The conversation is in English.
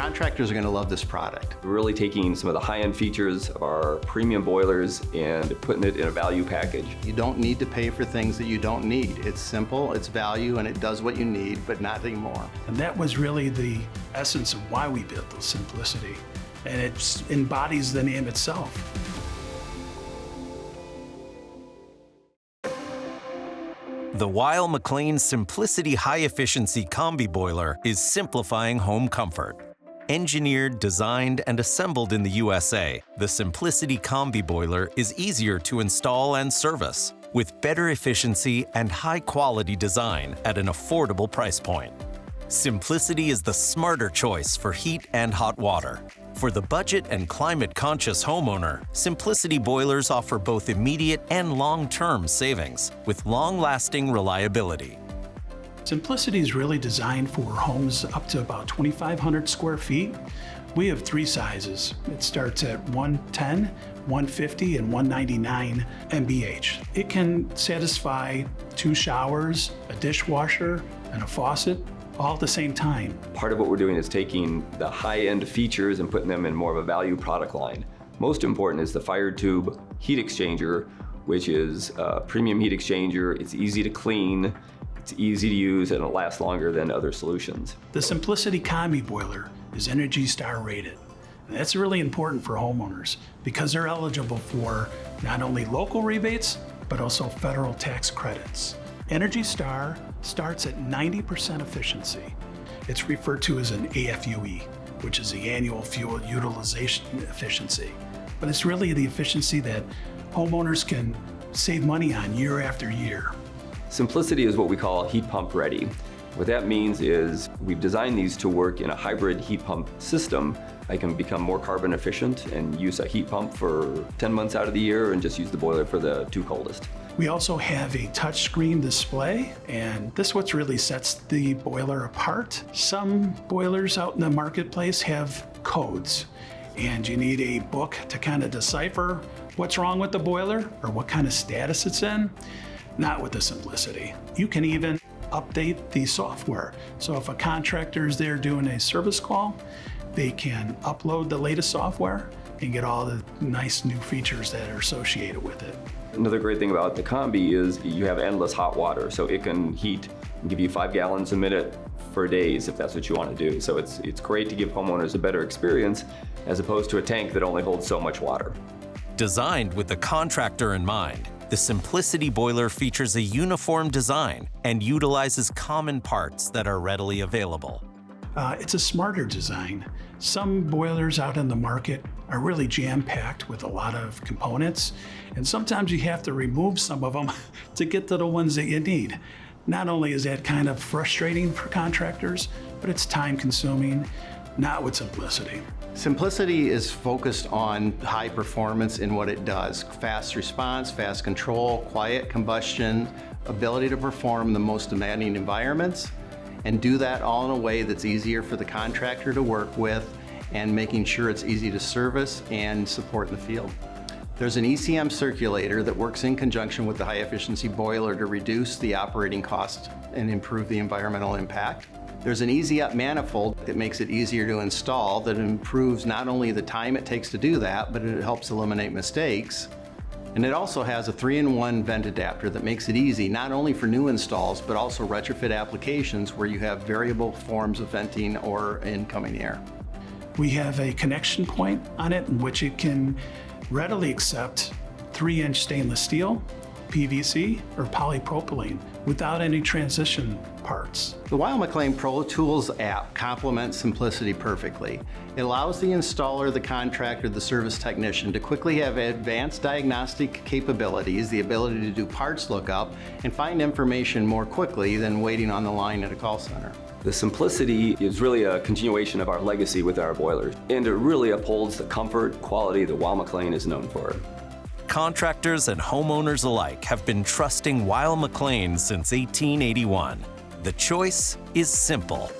Contractors are going to love this product. We're really taking some of the high-end features of our premium boilers and putting it in a value package. You don't need to pay for things that you don't need. It's simple, it's value, and it does what you need, but nothing more. And that was really the essence of why we built the Simplicity. And it embodies the name itself. The Weil-McLain Simplicity High-Efficiency Combi Boiler is simplifying home comfort. Engineered, designed, and assembled in the USA, the Simplicity Combi Boiler is easier to install and service, with better efficiency and high-quality design at an affordable price point. Simplicity is the smarter choice for heat and hot water. For the budget and climate-conscious homeowner, Simplicity boilers offer both immediate and long-term savings, with long-lasting reliability. Simplicity is really designed for homes up to about 2,500 square feet. We have 3 sizes. It starts at 110, 150, and 199 MBH. It can satisfy 2 showers, a dishwasher, and a faucet, all at the same time. Part of what we're doing is taking the high-end features and putting them in more of a value product line. Most important is the fire tube heat exchanger, which is a premium heat exchanger. It's easy to clean, it's easy to use, and it lasts longer than other solutions. The Simplicity Combi Boiler is ENERGY STAR rated. And that's really important for homeowners because they're eligible for not only local rebates, but also federal tax credits. ENERGY STAR starts at 90% efficiency. It's referred to as an AFUE, which is the annual fuel utilization efficiency. But it's really the efficiency that homeowners can save money on year after year. Simplicity is what we call heat pump ready. What that means is we've designed these to work in a hybrid heat pump system. I can become more carbon efficient and use a heat pump for 10 months out of the year and just use the boiler for the 2 coldest. We also have a touchscreen display, and this is what really sets the boiler apart. Some boilers out in the marketplace have codes, and you need a book to kind of decipher what's wrong with the boiler or what kind of status it's in. Not with the Simplicity. You can even update the software. So if a contractor is there doing a service call, they can upload the latest software and get all the nice new features that are associated with it. Another great thing about the Combi is you have endless hot water, so it can heat and give you 5 gallons a minute for days if that's what you want to do. So it's great to give homeowners a better experience as opposed to a tank that only holds so much water. Designed with the contractor in mind, the Simplicity boiler features a uniform design and utilizes common parts that are readily available. It's a smarter design. Some boilers out in the market are really jam-packed with a lot of components, and sometimes you have to remove some of them to get to the ones that you need. Not only is that kind of frustrating for contractors, but it's time-consuming, not with Simplicity. Simplicity is focused on high performance in what it does. Fast response, fast control, quiet combustion, ability to perform the most demanding environments, and do that all in a way that's easier for the contractor to work with and making sure it's easy to service and support in the field. There's an ECM circulator that works in conjunction with the high efficiency boiler to reduce the operating cost and improve the environmental impact. There's an Easy Up manifold that makes it easier to install that improves not only the time it takes to do that, but it helps eliminate mistakes. And it also has a 3-in-1 vent adapter that makes it easy not only for new installs, but also retrofit applications where you have variable forms of venting or incoming air. We have a connection point on it in which it can readily accept 3-inch stainless steel, PVC, or polypropylene without any transition parts. The Weil-McLain Pro Tools app complements Simplicity perfectly. It allows the installer, the contractor, the service technician to quickly have advanced diagnostic capabilities, the ability to do parts lookup, and find information more quickly than waiting on the line at a call center. The Simplicity is really a continuation of our legacy with our boilers, and it really upholds the comfort, quality that Weil-McLain is known for. Contractors and homeowners alike have been trusting Weil-McLain since 1881. The choice is simple.